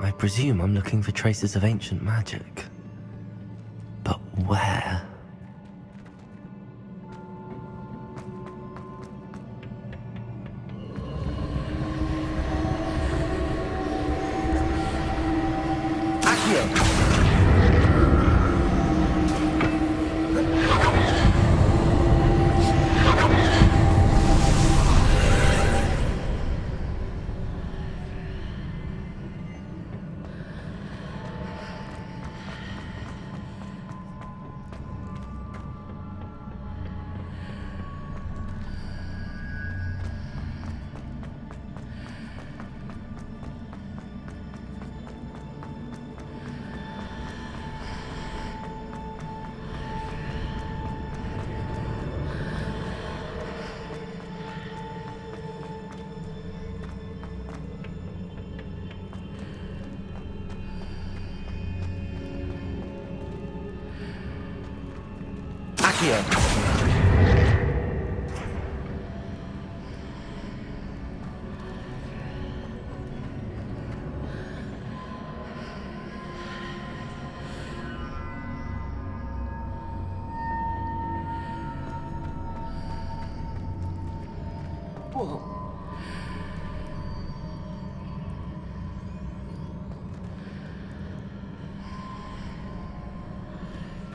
I presume I'm looking for traces of ancient magic. But where?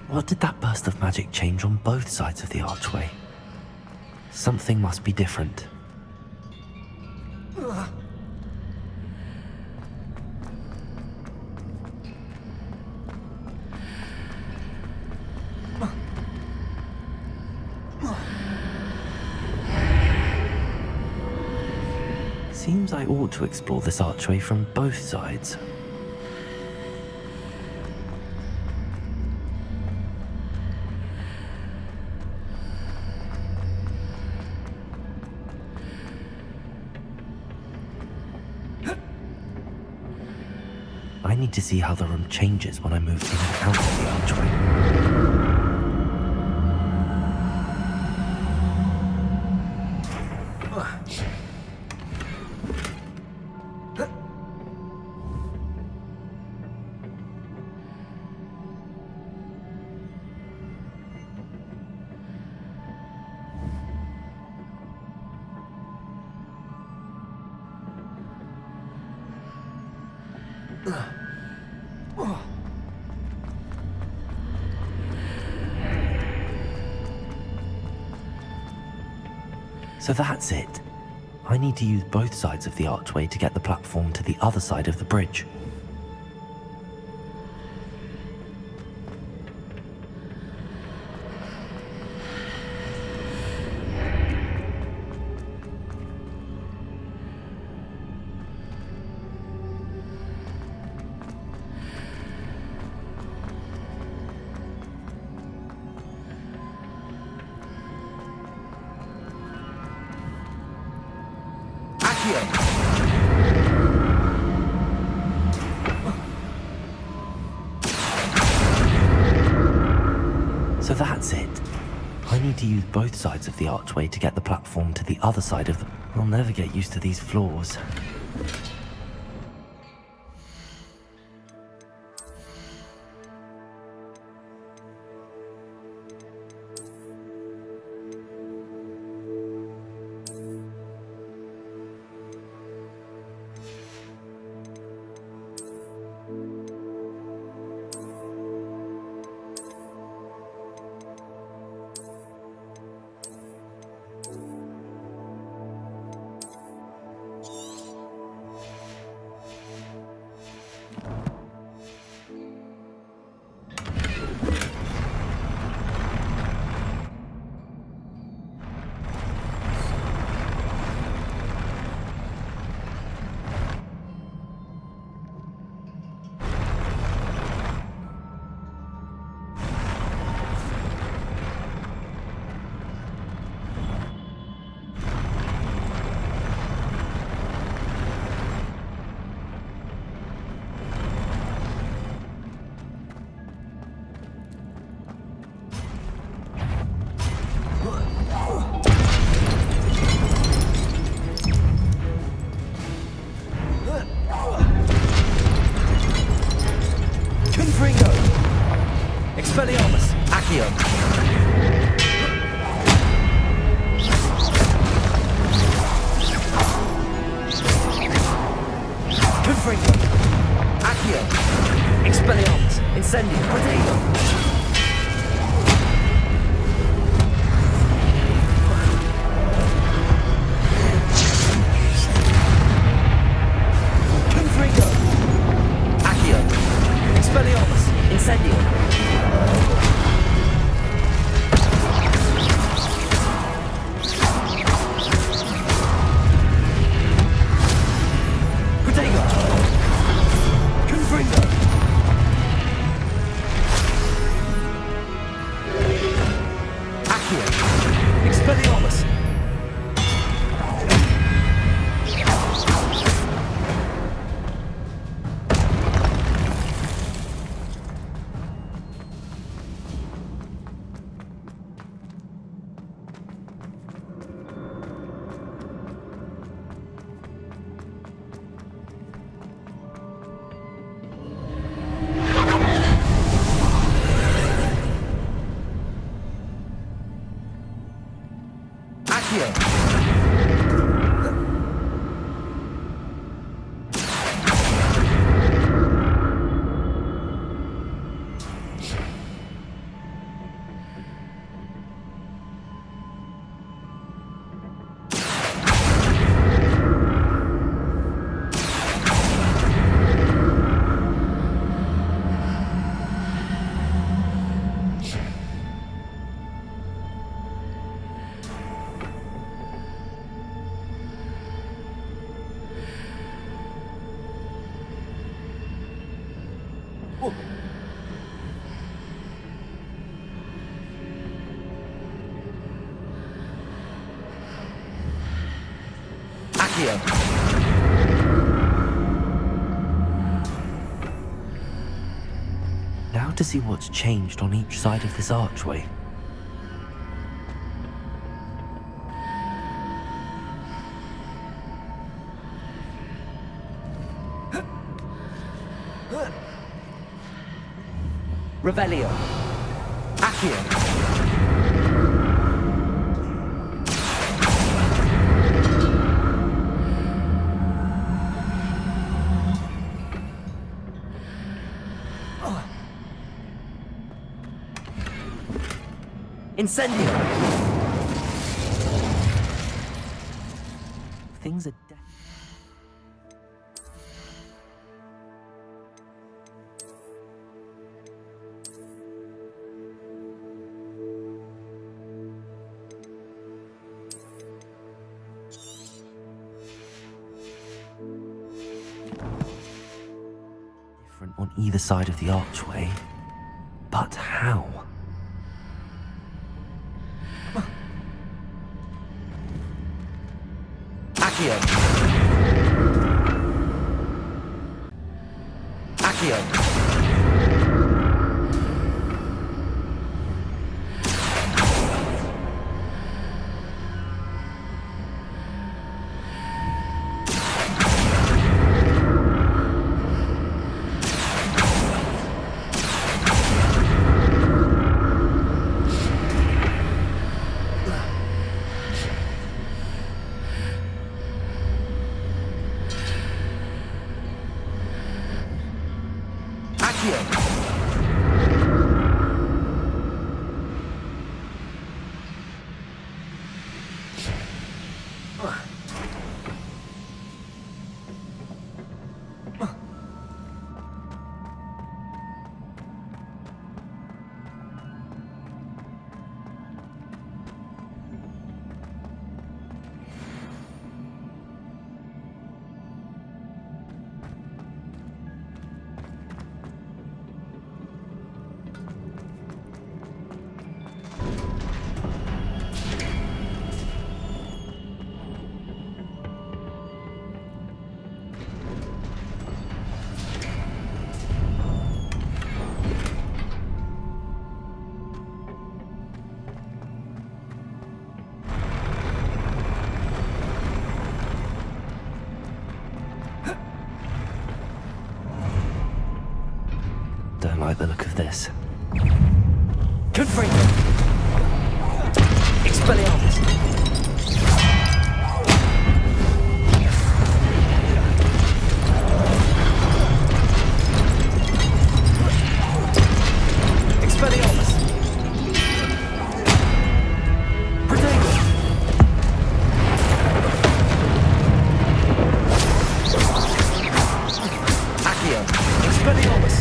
What did that burst of magic change on both sides of the archway? Something must be different. Seems I ought to explore this archway from both sides. I need to see how the room changes when I move in and out of the archway. So that's it. I need to use both sides of the archway to get the platform to the other side of the bridge. So that's it. I need to use both sides of the archway to get the platform to the other side of the... I'll never get used to these floors. Accio. Confringo. Accio. Expelliarmus. Incendio. Protego. Now to see what's changed on each side of this archway. Revelio. Accio. Incendio! Things are dead. Different on either side of the archway. But how? Accio. Accio. Don't like the look of this. Confringo! Expelliarmus! Expelliarmus! Protego! Accio! Expelliarmus!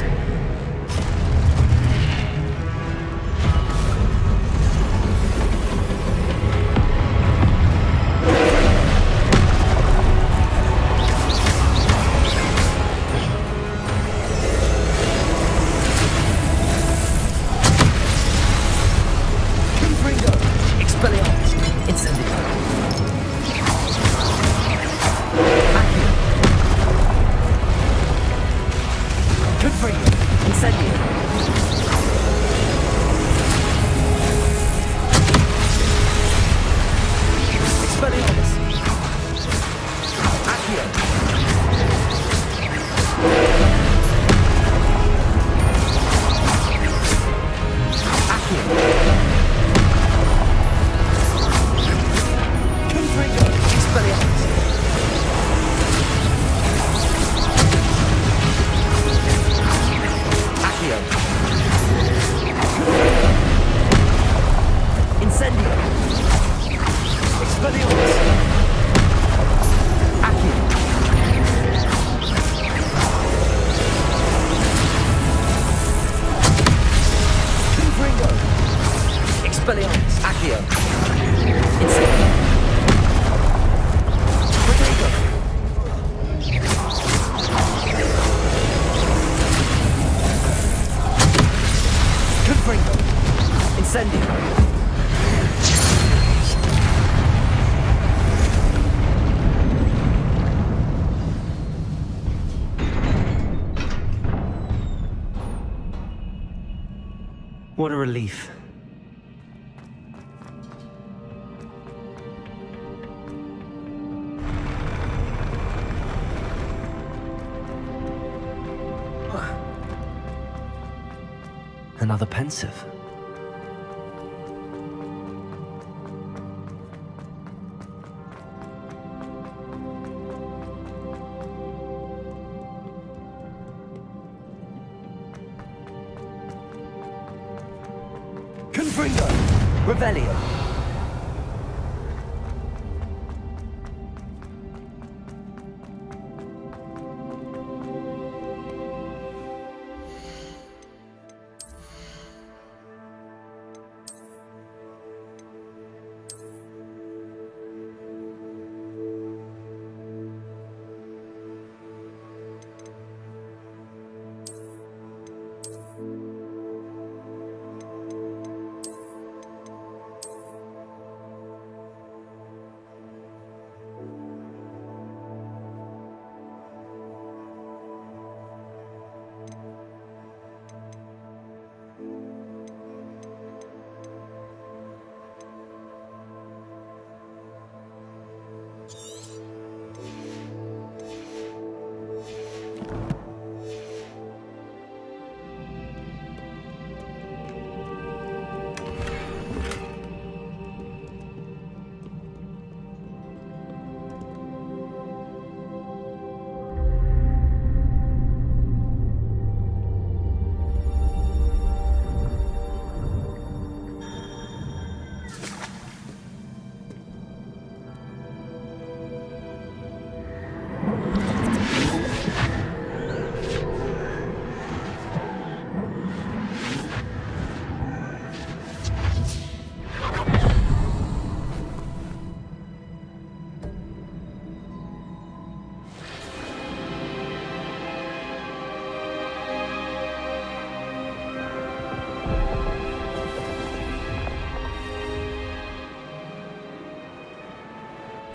What a relief. Another pensive. Confringo! Revelio!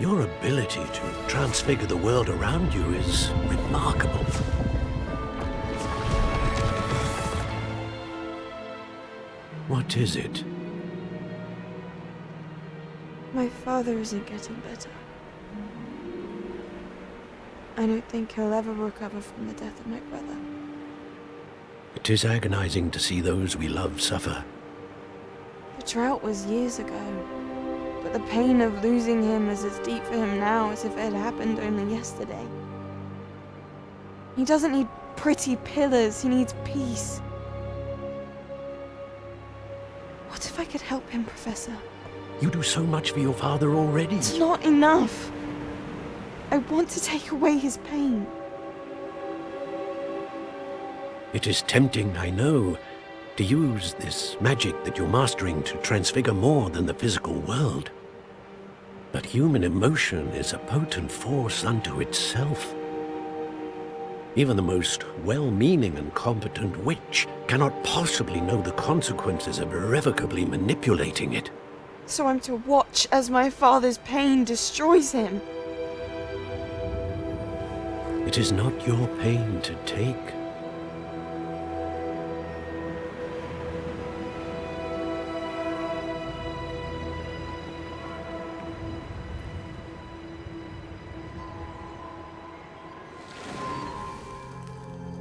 Your ability to transfigure the world around you is remarkable. What is it? My father isn't getting better. I don't think he'll ever recover from the death of my brother. It is agonizing to see those we love suffer. The drought was years ago, but the pain of losing him is as deep for him now as if it had happened only yesterday. He doesn't need pretty pillars, he needs peace. What if I could help him, Professor? You do so much for your father already. It's not enough. I want to take away his pain. It is tempting, I know, to use this magic that you're mastering to transfigure more than the physical world. But human emotion is a potent force unto itself. Even the most well-meaning and competent witch cannot possibly know the consequences of irrevocably manipulating it. So I'm to watch as my father's pain destroys him. It is not your pain to take.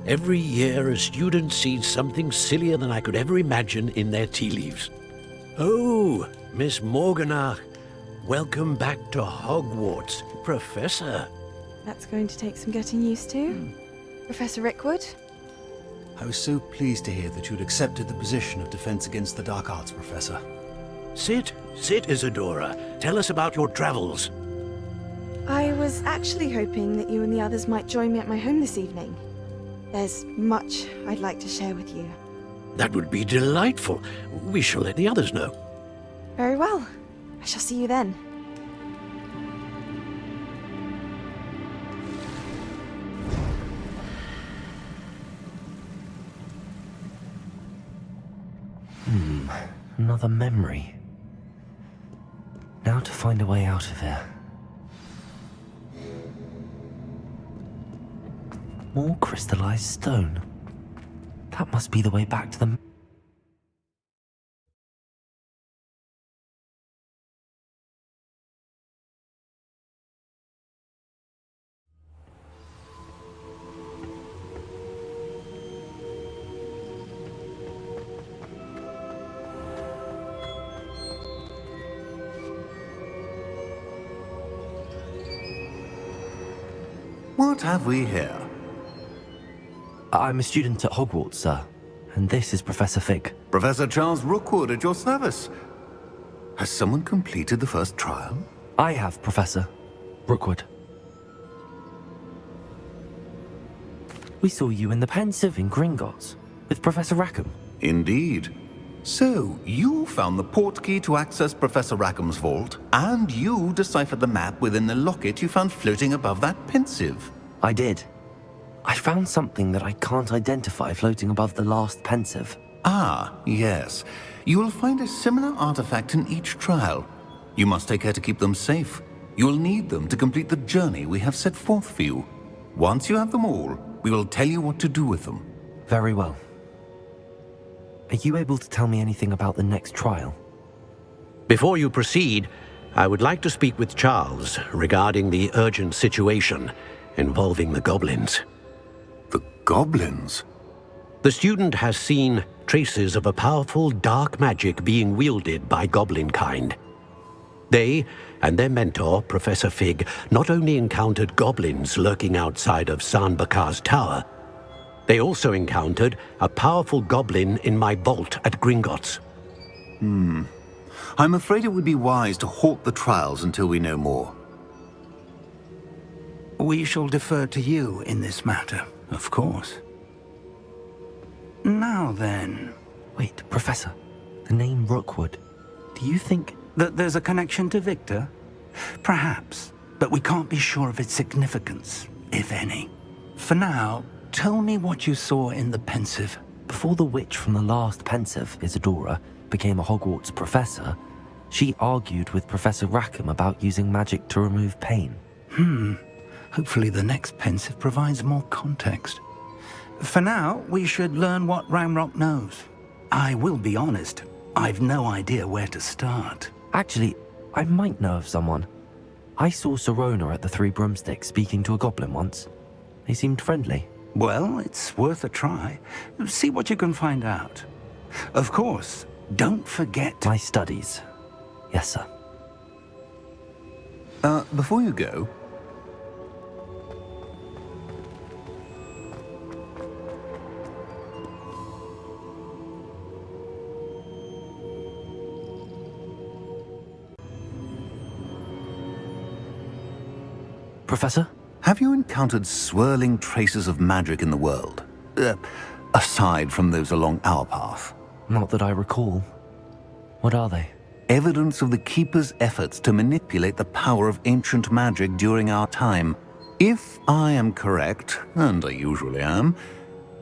Every year, a student sees something sillier than I could ever imagine in their tea leaves. Oh, Miss Morganach, welcome back to Hogwarts, Professor. That's going to take some getting used to. Professor Rickwood? I was so pleased to hear that you'd accepted the position of Defense Against the Dark Arts, Professor. Sit, Isadora. Tell us about your travels. I was actually hoping that you and the others might join me at my home this evening. There's much I'd like to share with you. That would be delightful. We shall let the others know. Very well. I shall see you then. Another memory. Now to find a way out of here. More crystallized stone. That must be the way back to the... What have we here? I'm a student at Hogwarts, sir. And this is Professor Fig. Professor Charles Rookwood at your service. Has someone completed the first trial? I have, Professor Rookwood. We saw you in the Pensive in Gringotts with Professor Rackham. Indeed. So, you found the portkey to access Professor Rackham's vault, and you deciphered the map within the locket you found floating above that Pensive. I did. I found something that I can't identify floating above the last Pensive. Ah, yes. You will find a similar artifact in each trial. You must take care to keep them safe. You will need them to complete the journey we have set forth for you. Once you have them all, we will tell you what to do with them. Very well. Are you able to tell me anything about the next trial? Before you proceed, I would like to speak with Charles regarding the urgent situation involving the goblins. The goblins? The student has seen traces of a powerful dark magic being wielded by goblin kind. They and their mentor, Professor Fig, not only encountered goblins lurking outside of Sanbakar's tower, they also encountered a powerful goblin in my vault at Gringotts. I'm afraid it would be wise to halt the trials until we know more. We shall defer to you in this matter, of course. Now then... Wait, Professor. The name Rookwood. Do you think... that there's a connection to Victor? Perhaps, but we can't be sure of its significance, if any. For now, tell me what you saw in the Pensive. Before the witch from the last Pensive, Isadora, became a Hogwarts professor, she argued with Professor Rackham about using magic to remove pain. Hopefully the next Pensive provides more context. For now, we should learn what Ramrock knows. I will be honest, I've no idea where to start. Actually, I might know of someone. I saw Serona at the Three Broomsticks speaking to a goblin once. They seemed friendly. Well, it's worth a try. See what you can find out. Of course, Don't forget... My studies. Yes, sir. Before you go... Professor? Have you encountered swirling traces of magic in the world? Aside from those along our path? Not that I recall. What are they? Evidence of the Keeper's efforts to manipulate the power of ancient magic during our time. If I am correct, and I usually am,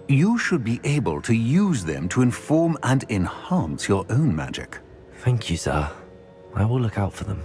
you should be able to use them to inform and enhance your own magic. Thank you, sir. I will look out for them.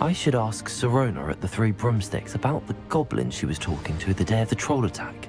I should ask Sirona at the Three Broomsticks about the goblin she was talking to the day of the troll attack.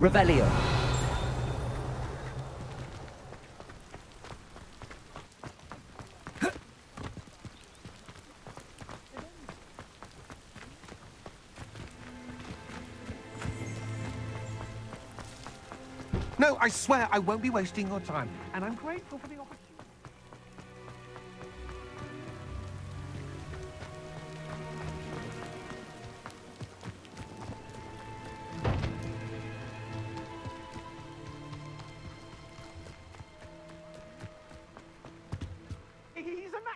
Revelio. No, I swear I won't be wasting your time, and I'm grateful for the opportunity.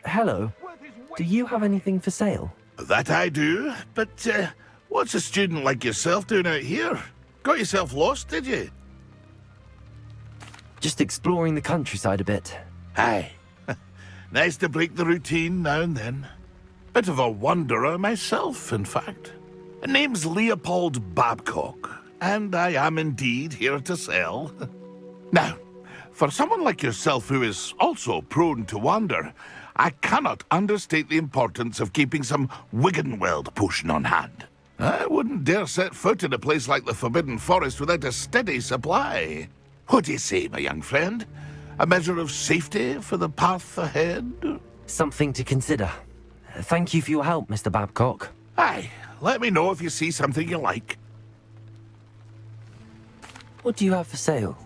Hello. Do you have anything for sale? That I do, but what's a student like yourself doing out here? Got yourself lost, did you? Just exploring the countryside a bit. Aye. Nice to break the routine now and then. Bit of a wanderer myself, in fact. Name's Leopold Babcock, and I am indeed here to sell. Now, for someone like yourself who is also prone to wander, I cannot understate the importance of keeping some Wiggenweld potion on hand. I wouldn't dare set foot in a place like the Forbidden Forest without a steady supply. What do you say, my young friend? A measure of safety for the path ahead? Something to consider. Thank you for your help, Mr. Babcock. Aye, let me know if you see something you like. What do you have for sale?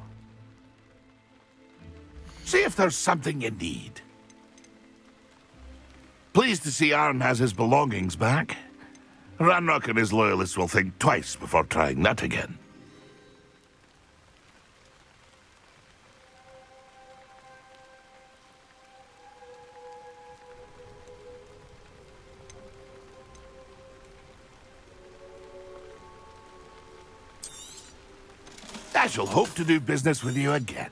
See if there's something you need. Pleased to see Arn has his belongings back. Ranrock and his loyalists will think twice before trying that again. I shall hope to do business with you again.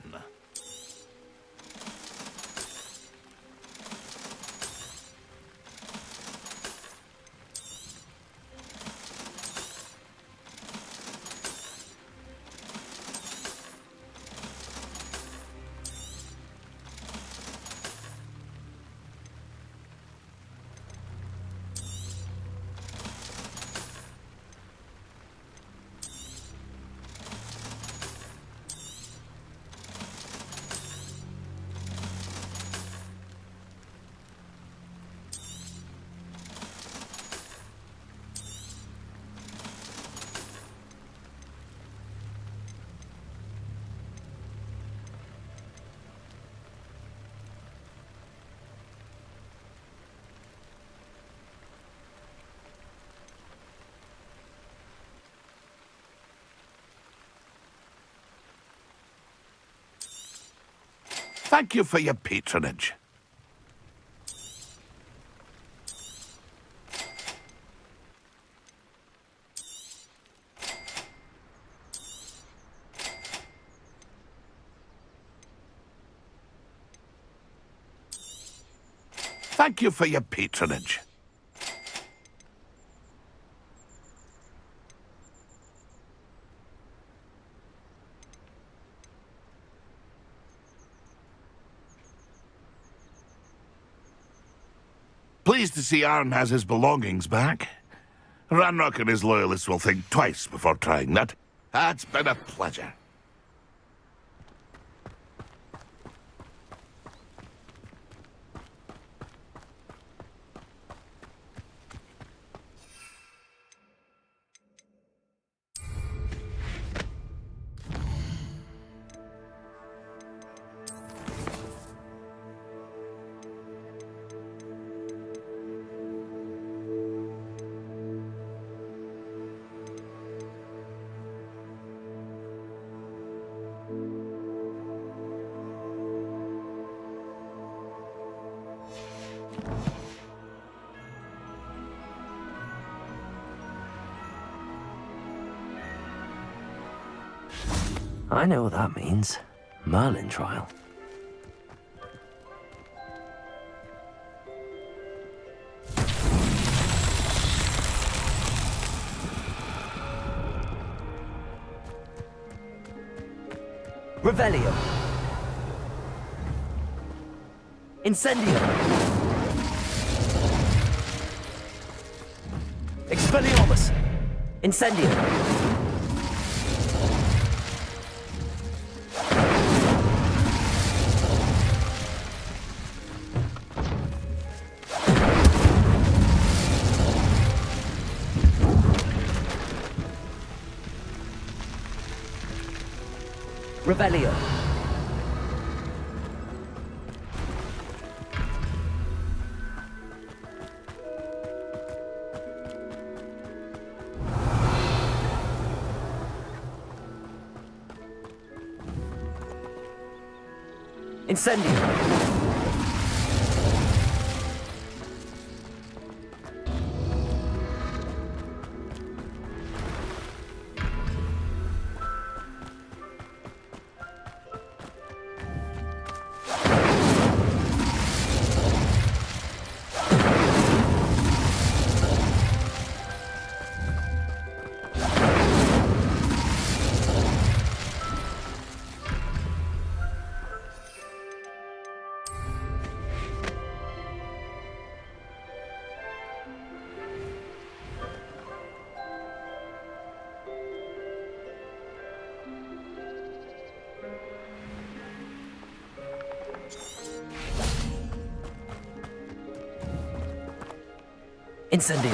Thank you for your patronage. Thank you for your patronage. Pleased to see Arn has his belongings back. Ranrock and his loyalists will think twice before trying that. It's been a pleasure. I know what that means. Merlin trial. Revelio. Incendio. Expelliarmus. Incendio. Revelio. Incendio. Incendio.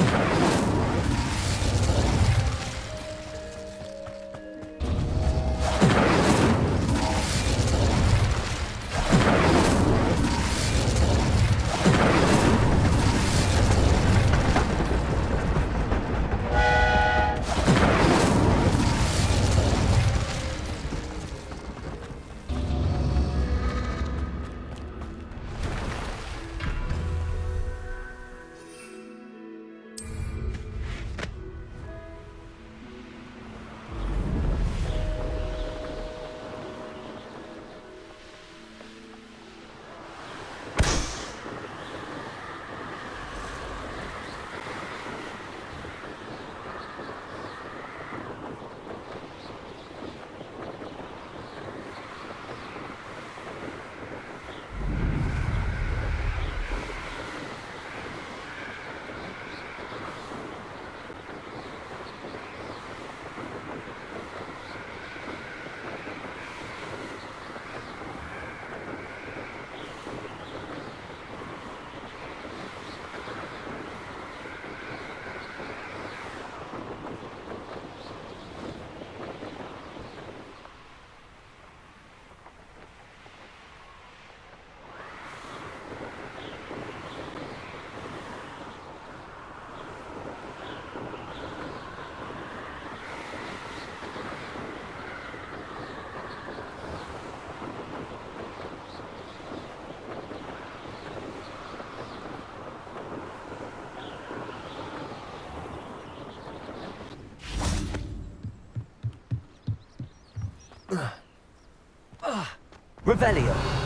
Revelio.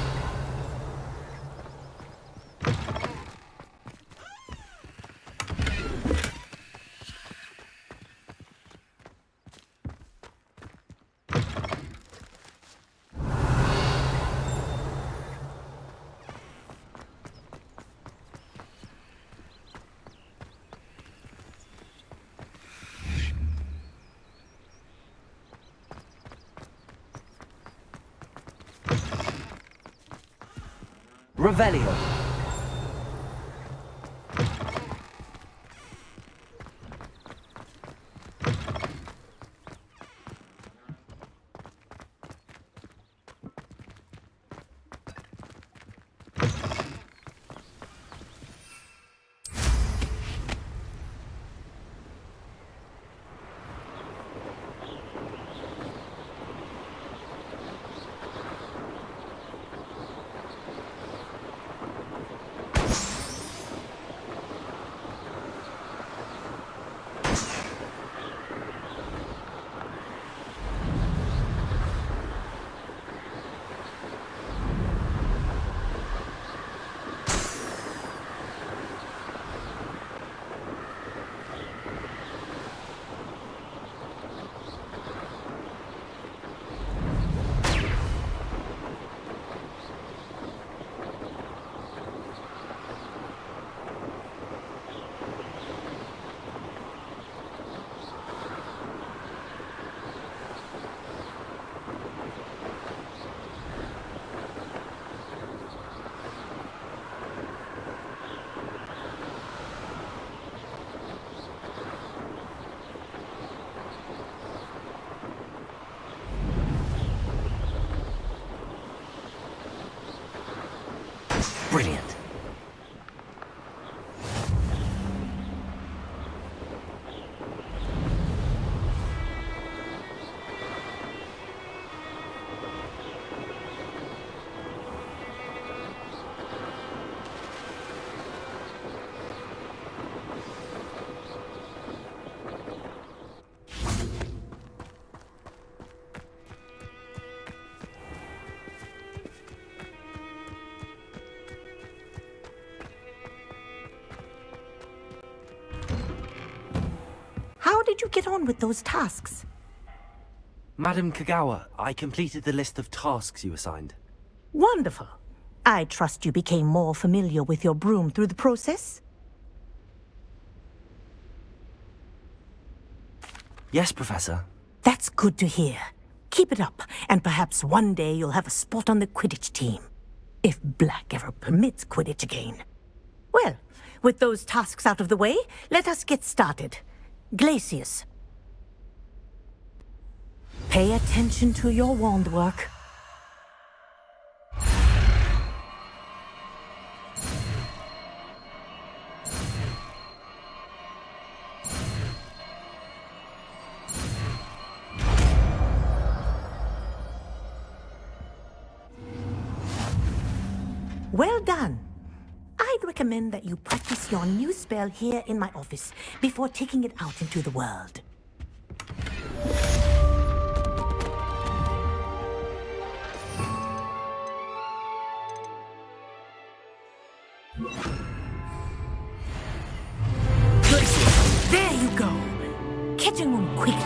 Revelio. Brilliant. How did you get on with those tasks? Madam Kagawa, I completed the list of tasks you assigned. Wonderful. I trust you became more familiar with your broom through the process? Yes, Professor. That's good to hear. Keep it up, and perhaps one day you'll have a spot on the Quidditch team. If Black ever permits Quidditch again. Well, with those tasks out of the way, let us get started. Glacius. Pay attention to your wand work. Well done. I'd recommend that you practice your new spell here in my office before taking it out into the world. There you go. Catching them quickly.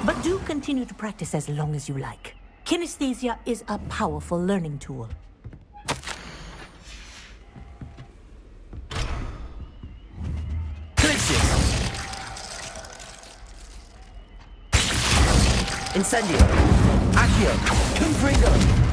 But do continue to practice as long as you like. Kinesthesia is a powerful learning tool. Incendio. Accio. Confringo.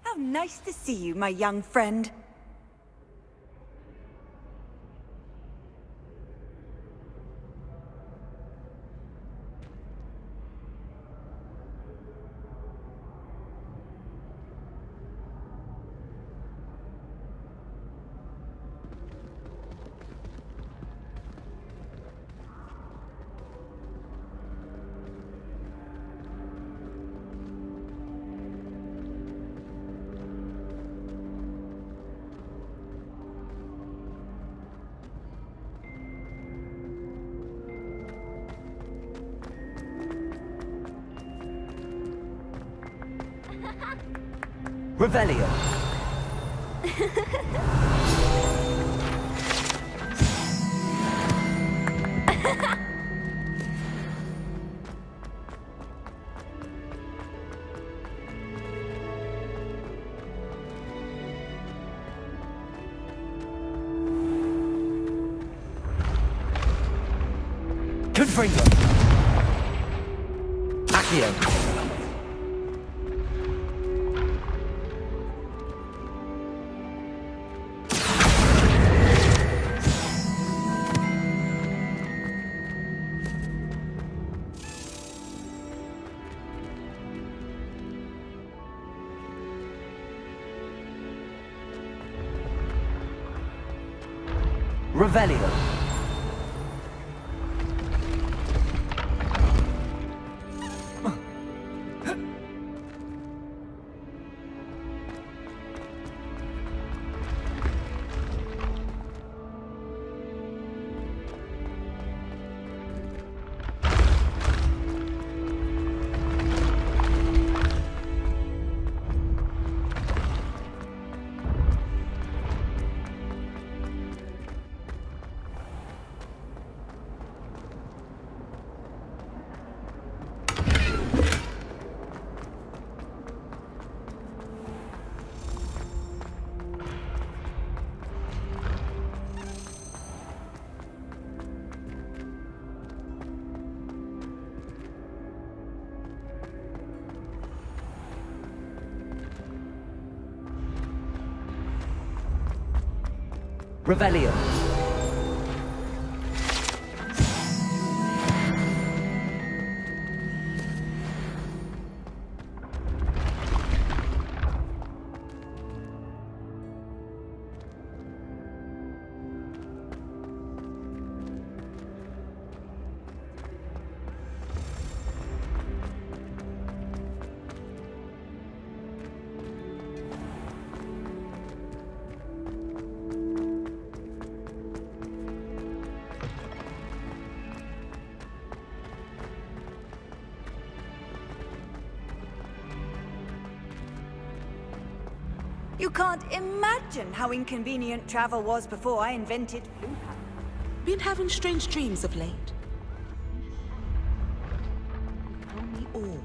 How nice to see you, my young friend. Revelio. Confringo. Accio. Revelio. Revelio. You can't imagine how inconvenient travel was before I invented flu. Been having strange dreams of late. Tell me all.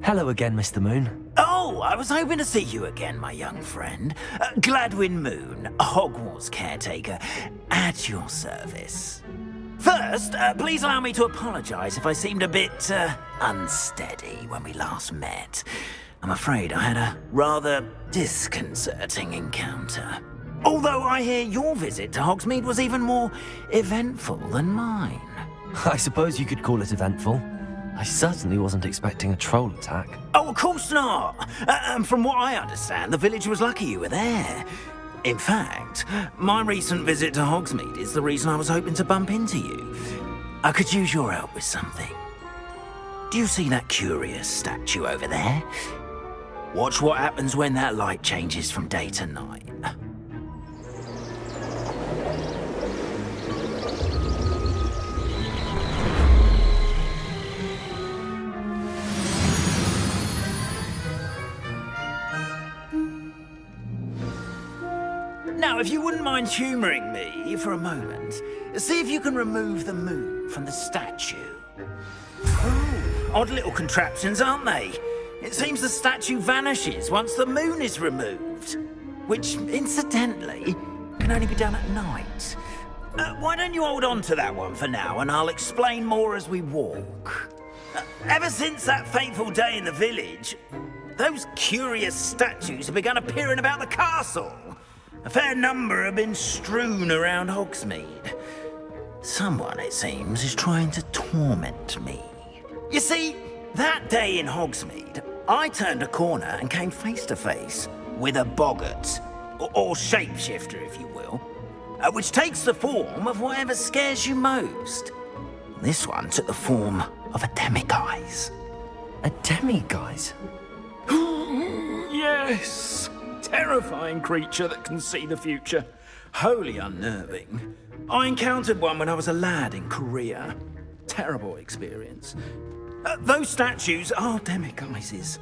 Hello again, Mr. Moon. Oh, I was hoping to see you again, my young friend. Gladwin Moon, Hogwarts caretaker, at your service. First, please allow me to apologize if I seemed a bit, unsteady when we last met. I'm afraid I had a rather disconcerting encounter. Although I hear your visit to Hogsmeade was even more eventful than mine. I suppose you could call it eventful. I certainly wasn't expecting a troll attack. Oh, of course not. And from what I understand, the village was lucky you were there. In fact, my recent visit to Hogsmeade is the reason I was hoping to bump into you. I could use your help with something. Do you see that curious statue over there? Watch what happens when that light changes from day to night. Now, if you wouldn't mind humouring me for a moment, see if you can remove the moon from the statue. Oh, odd little contraptions, aren't they? It seems the statue vanishes once the moon is removed. Which, incidentally, can only be done at night. Why don't you hold on to that one for now, and I'll explain more as we walk. Ever since that fateful day in the village, those curious statues have begun appearing about the castle. A fair number have been strewn around Hogsmeade. Someone, it seems, is trying to torment me. You see, that day in Hogsmeade, I turned a corner and came face to face with a boggart, or shapeshifter, if you will, which takes the form of whatever scares you most. This one took the form of a demiguise. A demiguise? Yes! Terrifying creature that can see the future. Wholly unnerving. I encountered one when I was a lad in Korea. Terrible experience. Those statues are demiguises.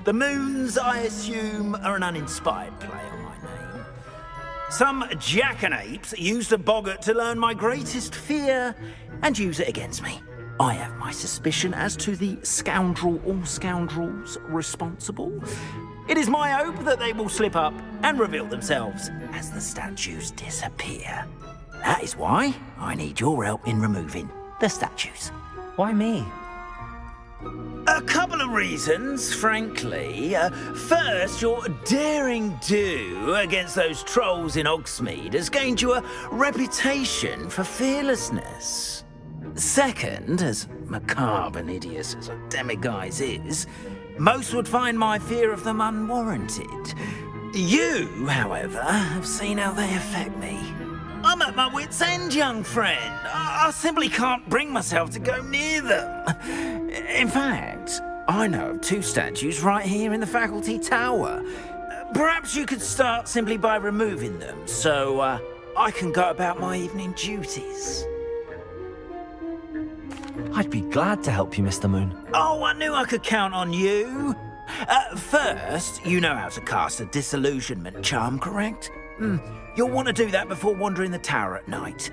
The moons, I assume, are an uninspired play on my name. Some jackanapes used a boggart to learn my greatest fear and use it against me. I have my suspicion as to the scoundrel or scoundrels responsible. It is my hope that they will slip up and reveal themselves as the statues disappear. That is why I need your help in removing the statues. Why me? A couple of reasons, frankly. First, your daring do against those trolls in Hogsmeade has gained you a reputation for fearlessness. Second, as macabre and hideous as a demiguise is, most would find my fear of them unwarranted. You, however, have seen how they affect me. I'm at my wit's end, young friend. I simply can't bring myself to go near them. In fact, I know of two statues right here in the faculty tower. Perhaps you could start simply by removing them, so I can go about my evening duties. I'd be glad to help you, Mr. Moon. Oh, I knew I could count on you. First, you know how to cast a disillusionment charm, correct? You'll want to do that before wandering the tower at night.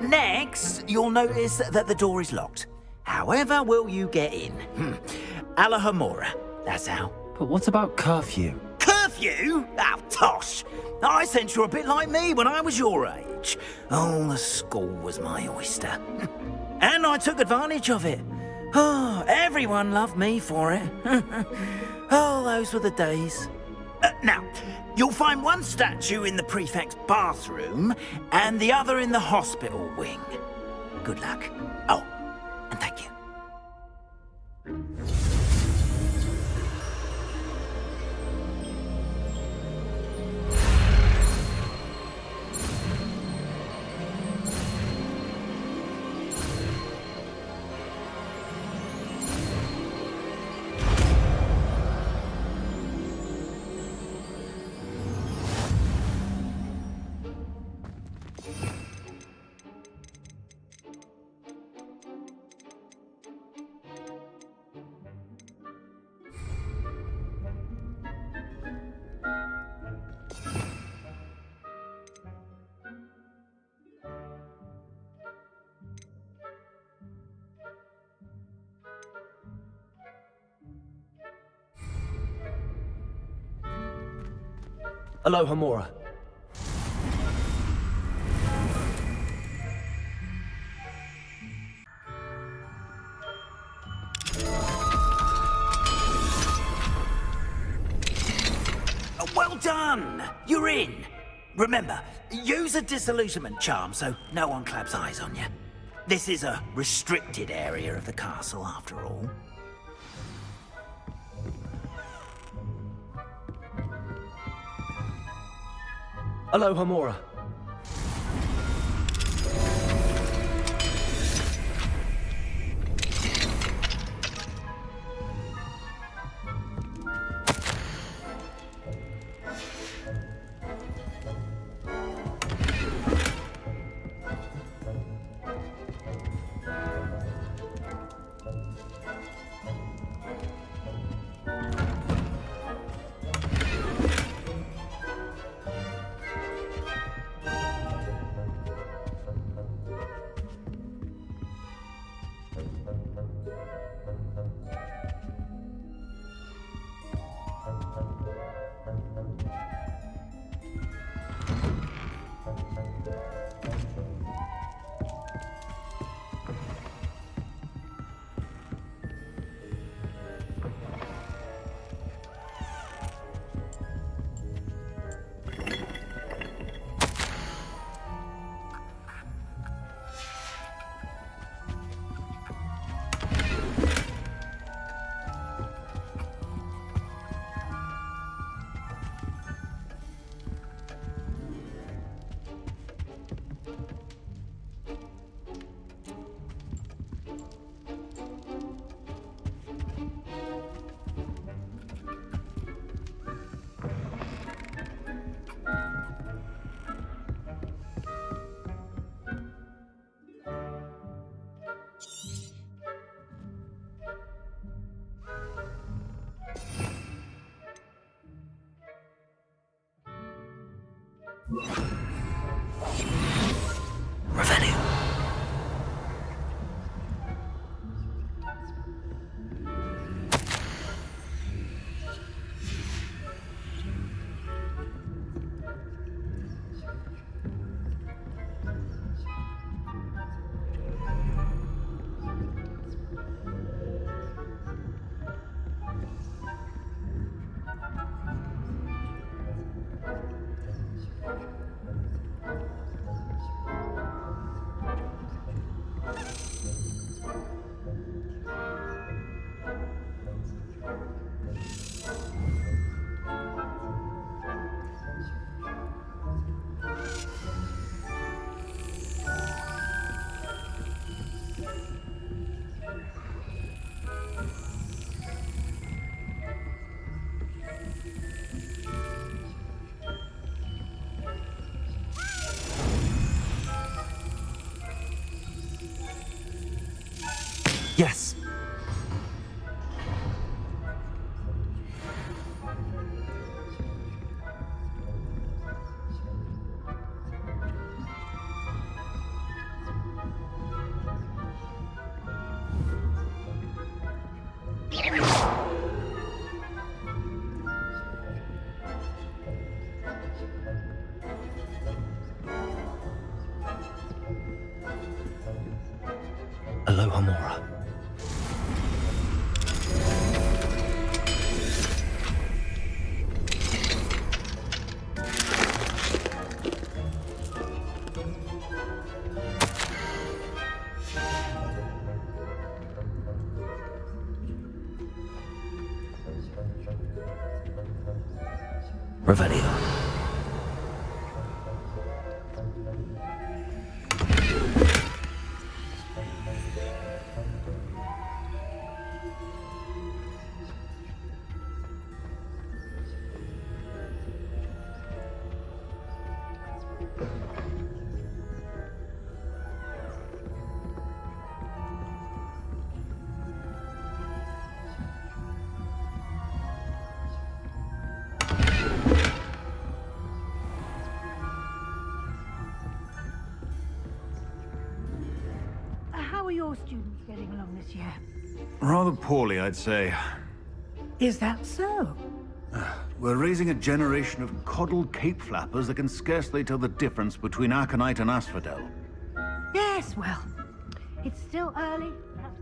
Next, you'll notice that the door is locked. However will you get in? Alahomora, that's how. But what about curfew? Curfew? Oh, tosh. I sense you're a bit like me when I was your age. Oh, the school was my oyster. And I took advantage of it. Oh, everyone loved me for it. Oh, those were the days. Now, you'll find one statue in the prefect's bathroom and the other in the hospital wing. Good luck. Oh, and thank you. Alohomora. Well done! You're in. Remember, use a disillusionment charm so no one claps eyes on you. This is a restricted area of the castle, after all. Alohomora. Yes. Aloha Mora. Revelio. How are your students getting along this year? Rather poorly, I'd say. Is that so? We're raising a generation of coddled cape flappers that can scarcely tell the difference between Aconite and Asphodel. Yes, well, it's still early. Perhaps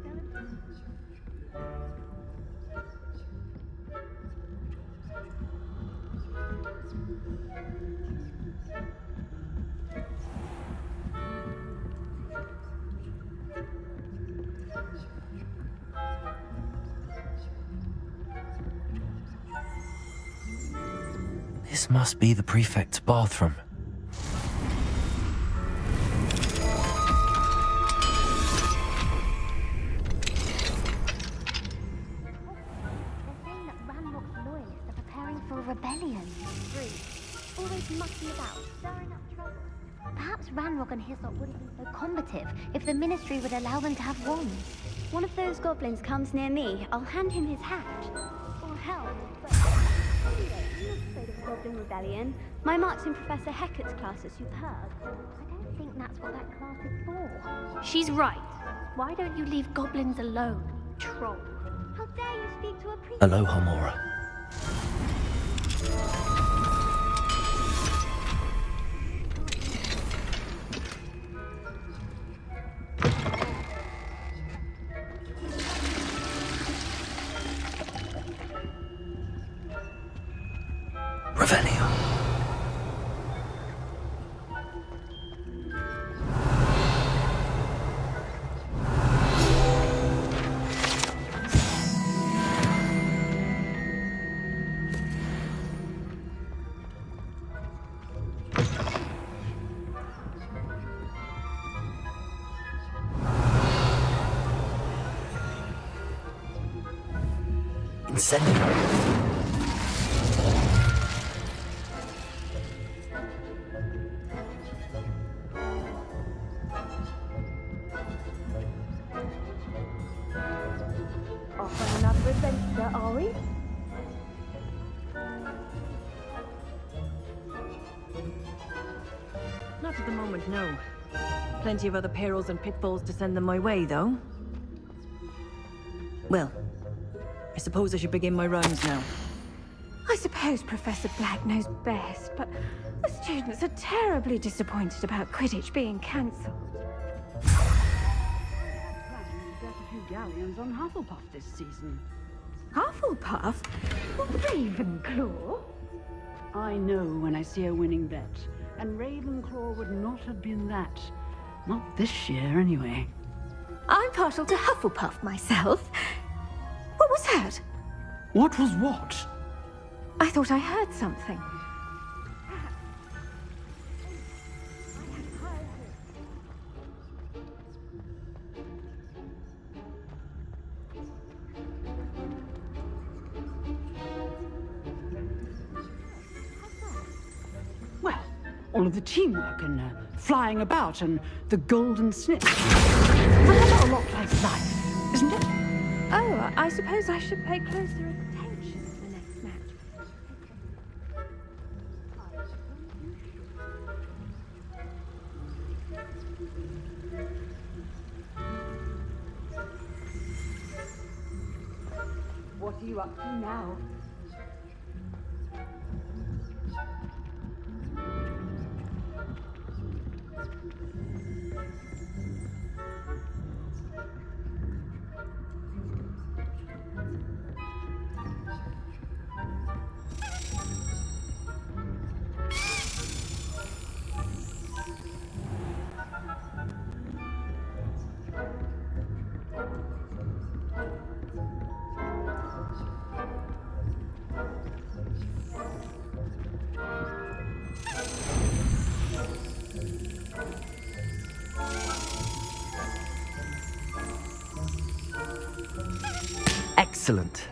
This must be the prefect's bathroom. Rebellion. Always mucking about, stirring up trouble. Perhaps Ranrock and Hyssop wouldn't be so combative if the Ministry would allow them to have wands. One of those goblins comes near me, I'll hand him his hat. Or help, but... Anyway, I'm not afraid of a goblin rebellion. My mark's in Professor Hecat's class, as you've heard. I don't think that's what that class is for. She's right. Why don't you leave goblins alone, troll? How dare you speak to a priest? Aloha Mora. Revelio. Incendio. off on another adventure, are we? Not at the moment, no. Plenty of other perils and pitfalls to send them my way, though. Well, I suppose I should begin my rounds now. I suppose Professor Black knows best, but the students are terribly disappointed about Quidditch being cancelled. Get a few galleons on Hufflepuff this season. Hufflepuff? Ravenclaw? I know when I see a winning bet, and Ravenclaw would not have been that. Not this year, anyway. I'm partial to Hufflepuff myself. What was that? What was what? I thought I heard something. Well, all of the teamwork and flying about and the golden snitch. Not a lot like life. isn't it? Oh, I suppose I should pay closer attention to the next match. What are you up to now? Excellent.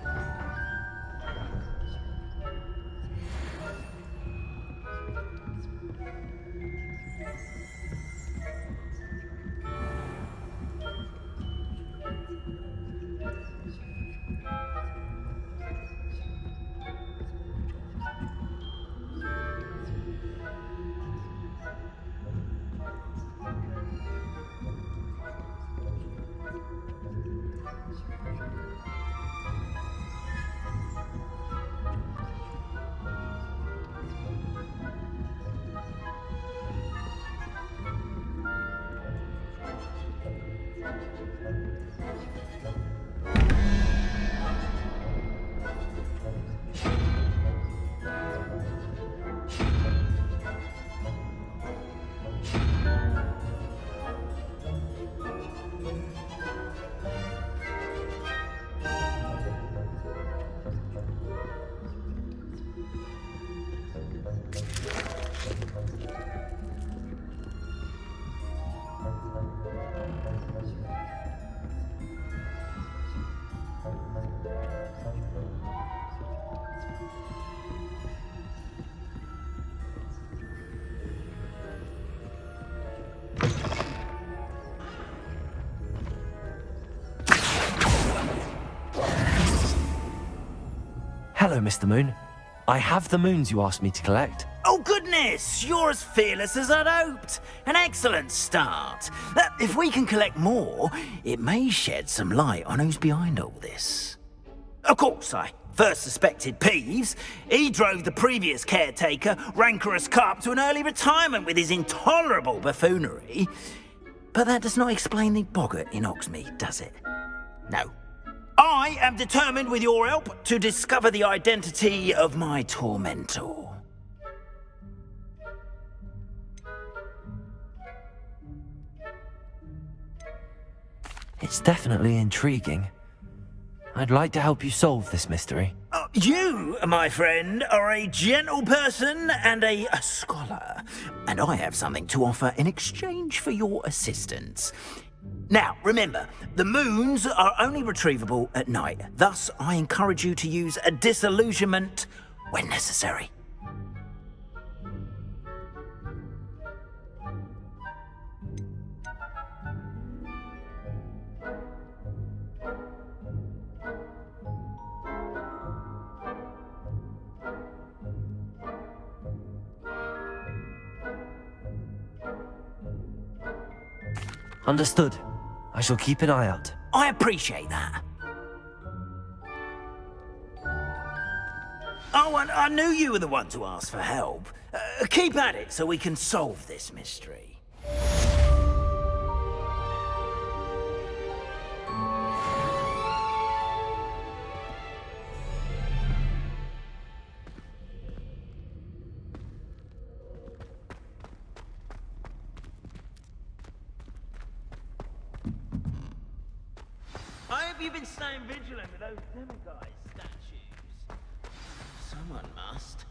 Hello, Mr. Moon. I have the moons you asked me to collect. Oh, goodness! You're as fearless as I'd hoped. An excellent start. If we can collect more, it may shed some light on who's behind all this. Of course, I first suspected Peeves. He drove the previous caretaker, Rancorous Carp, to an early retirement with his intolerable buffoonery. But that does not explain the boggart in Hogsmeade, does it? No. I am determined, with your help, to discover the identity of my tormentor. It's definitely intriguing. I'd like to help you solve this mystery. You, my friend, are a gentle person and a scholar, and I have something to offer in exchange for your assistance. Now, remember, the moons are only retrievable at night. Thus, I encourage you to use a disillusionment when necessary. Understood. I shall keep an eye out. I appreciate that. Oh, and I knew you were the one to ask for help. Keep at it so we can solve this mystery. I hope you've been staying vigilant with those demiguise statues. Someone must.